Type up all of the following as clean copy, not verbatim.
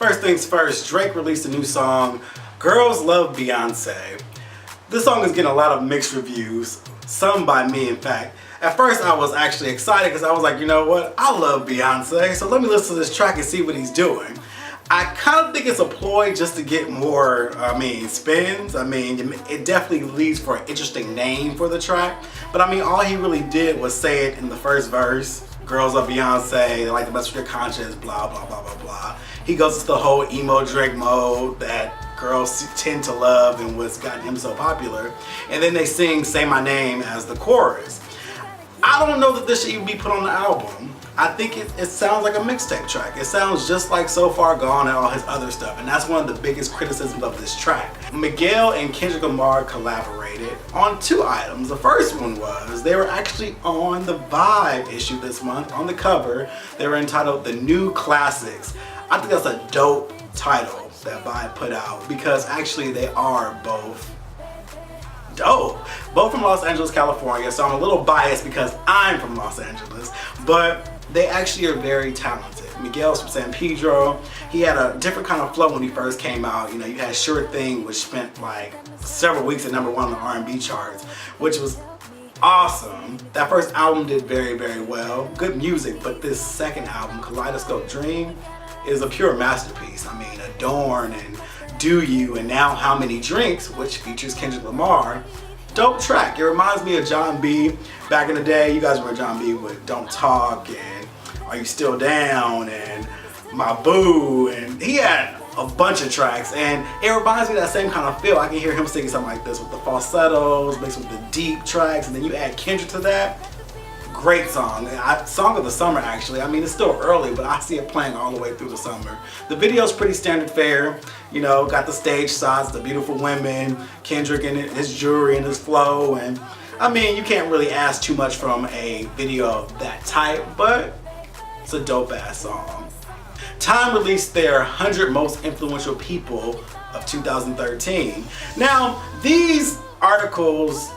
First things first, Drake released a new song, Girls Love Beyonce. This song is getting a lot of mixed reviews, some by me in fact. At first I was actually excited because I was like, you know what, I love Beyonce, so let me listen to this track and see what he's doing. I kind of think it's a ploy just to get more, spins. It definitely leads for an interesting name for the track. But all he really did was say it in the first verse. Girls love Beyonce, they like to mess with your conscience, blah, blah, blah, blah, blah. He goes to the whole emo Drake mode that girls tend to love and what's gotten him so popular. And then they sing Say My Name as the chorus. I don't know that this should even be put on the album. I think it sounds like a mixtape track. It sounds just like So Far Gone and all his other stuff, and that's one of the biggest criticisms of this track. Miguel and Kendrick Lamar collaborated on 2 items. The first one was they were actually on the Vibe issue this month. On the cover, they were entitled The New Classics. I think that's a dope title that Vibe put out because actually they are both dope. Both from Los Angeles, California, so I'm a little biased because I'm from Los Angeles, but they actually are very talented. Miguel's from San Pedro. He had a different kind of flow when he first came out. You had Sure Thing, which spent like several weeks at #1 on the R&B charts, which was awesome. That first album did very, very well. Good music, but this second album, Kaleidoscope Dream, is a pure masterpiece. Adorn and Do You and Now How Many Drinks, which features Kendrick Lamar. Dope track. It reminds me of John B. Back in the day. You guys remember John B. with Don't Talk and Are You Still Down and My Boo, and he had a bunch of tracks, and it reminds me of that same kind of feel. I can hear him singing something like this with the falsettos mixed with the deep tracks, and then you add Kendrick to that. Great song. Song of the summer actually. It's still early, but I see it playing all the way through the summer. The video's pretty standard fare. Got the stage shots, the beautiful women, Kendrick and his jewelry and his flow, and you can't really ask too much from a video of that type, but it's a dope ass song. Time released their 100 most influential people of 2013. Now, these articles,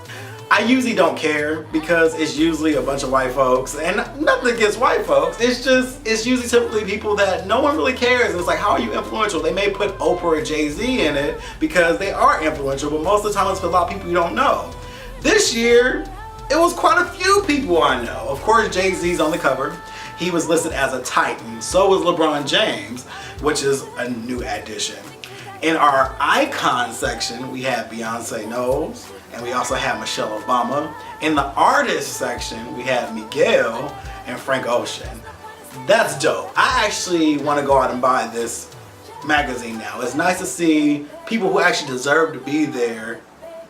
I usually don't care because it's usually a bunch of white folks, and nothing against white folks. It's usually typically people that no one really cares. It's like, how are you influential? They may put Oprah or Jay-Z in it because they are influential, but most of the time it's for a lot of people you don't know. This year, it was quite a few people I know. Of course, Jay-Z's on the cover. He was listed as a Titan. So was LeBron James, which is a new addition. In our icon section, we have Beyonce Knowles, and we also have Michelle Obama. In the artist section, we have Miguel and Frank Ocean. That's dope. I actually want to go out and buy this magazine now. It's nice to see people who actually deserve to be there,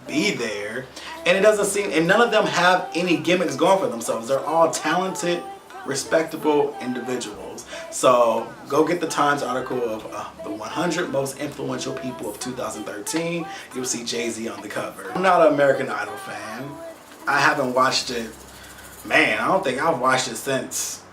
and it doesn't seem, and none of them have any gimmicks going for themselves. They're all talented, respectable individuals. So go get the Times article of the 100 most influential people of 2013. You'll see Jay-Z on the cover. I'm not an American Idol fan. I haven't watched it. Man, I don't think I've watched it since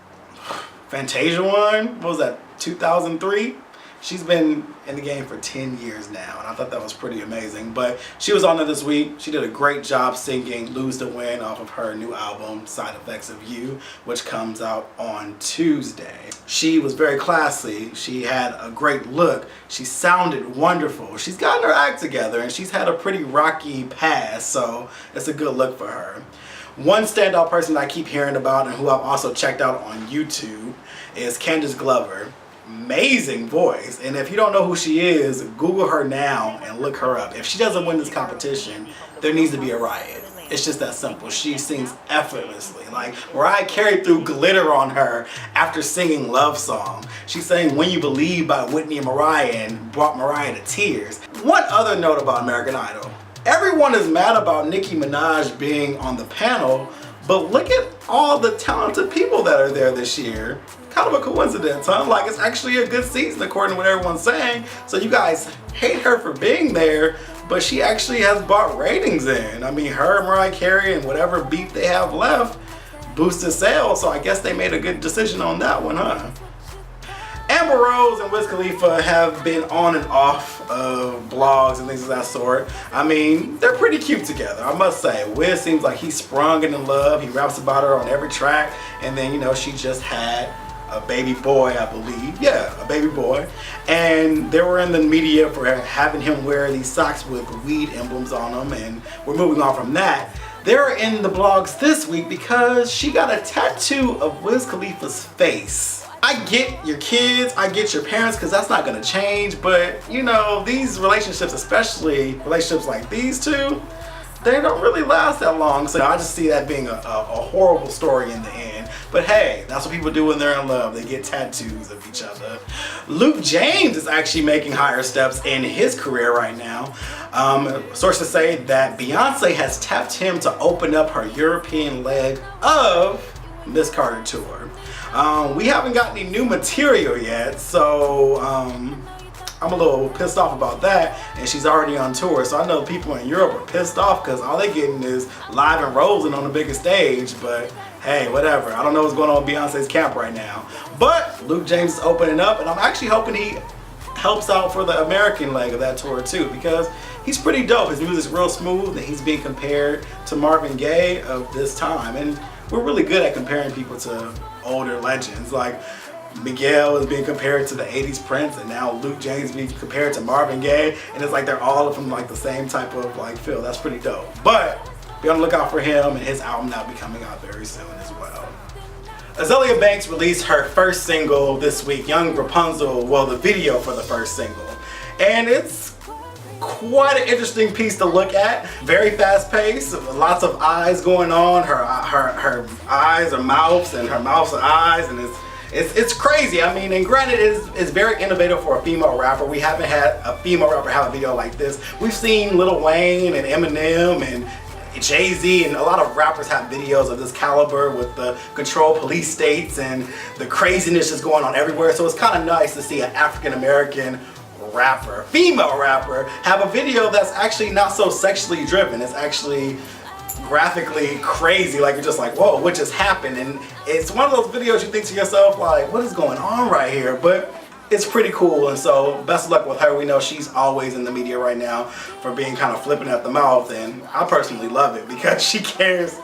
Fantasia won. What was that, 2003? She's been in the game for 10 years now, and I thought that was pretty amazing. But she was on there this week. She did a great job singing Lose to Win off of her new album, Side Effects of You, which comes out on Tuesday. She was very classy. She had a great look. She sounded wonderful. She's gotten her act together, and she's had a pretty rocky past, so it's a good look for her. One standout person that I keep hearing about and who I've also checked out on YouTube is Candice Glover. Amazing voice, and if you don't know who she is, Google her now and look her up. If she doesn't win this competition, there needs to be a riot. It's just that simple. She sings effortlessly. Like, Mariah Carey threw glitter on her after singing Love Song. She sang When You Believe by Whitney and Mariah and brought Mariah to tears. One other note about American Idol. Everyone is mad about Nicki Minaj being on the panel, but look at all the talented people that are there this year. Kind of a coincidence, huh? Like, it's actually a good season according to what everyone's saying. So you guys hate her for being there, but she actually has brought ratings in. Her and Mariah Carey and whatever beef they have left boosted sales, so I guess they made a good decision on that one, huh? Amber Rose and Wiz Khalifa have been on and off of blogs and things of that sort. They're pretty cute together, I must say. Wiz seems like he's sprung in love. He raps about her on every track, and then, she just had a baby boy, I believe. Yeah, a baby boy. And they were in the media for having him wear these socks with weed emblems on them, and we're moving on from that. They're in the blogs this week because she got a tattoo of Wiz Khalifa's face. I get your kids, I get your parents, because that's not going to change, but you know, these relationships, especially relationships like these two, they don't really last that long. So I just see that being a horrible story in the end. But hey, that's what people do when they're in love. They get tattoos of each other. Luke James is actually making higher steps in his career right now. Sources say that Beyonce has tapped him to open up her European leg of Mrs.Carter tour. We haven't got any new material yet, so I'm a little pissed off about that, and she's already on tour, so I know people in Europe are pissed off because all they're getting is live and rolling on the biggest stage. But hey, whatever. I don't know what's going on with Beyonce's camp right now, but Luke James is opening up, and I'm actually hoping he helps out for the American leg of that tour too, because he's pretty dope. His music's real smooth, and he's being compared to Marvin Gaye of this time, and we're really good at comparing people to older legends. Like Miguel is being compared to the 80s Prince, and now Luke James being compared to Marvin Gaye, and it's like they're all from like the same type of like feel. That's pretty dope. But be on the lookout for him and his album that'll be coming out very soon as well. Azealia Banks released her first single this week, Young Repunxel, well, the video for the first single. And it's quite an interesting piece to look at. Very fast paced, lots of eyes going on. Her eyes are mouths, and her mouths are eyes, and it's crazy. I mean, and granted, it's very innovative for a female rapper. We haven't had a female rapper have a video like this. We've seen Lil Wayne and Eminem and Jay-Z, and a lot of rappers have videos of this caliber with the controlled police states and the craziness just going on everywhere. So it's kind of nice to see an African-American rapper, female rapper, have a video that's actually not so sexually driven. It's actually graphically crazy. Like, you're just like, whoa, what just happened? And it's one of those videos you think to yourself, like, what is going on right here? But it's pretty cool, and so best of luck with her. We know she's always in the media right now for being kind of flipping at the mouth, and I personally love it because she cares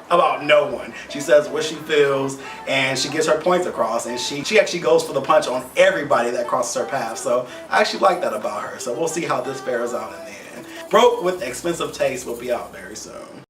about no one. She says what she feels, and she gets her points across, and she actually goes for the punch on everybody that crosses her path. So I actually like that about her. So we'll see how this fares out in the end. Broke with Expensive Taste will be out very soon.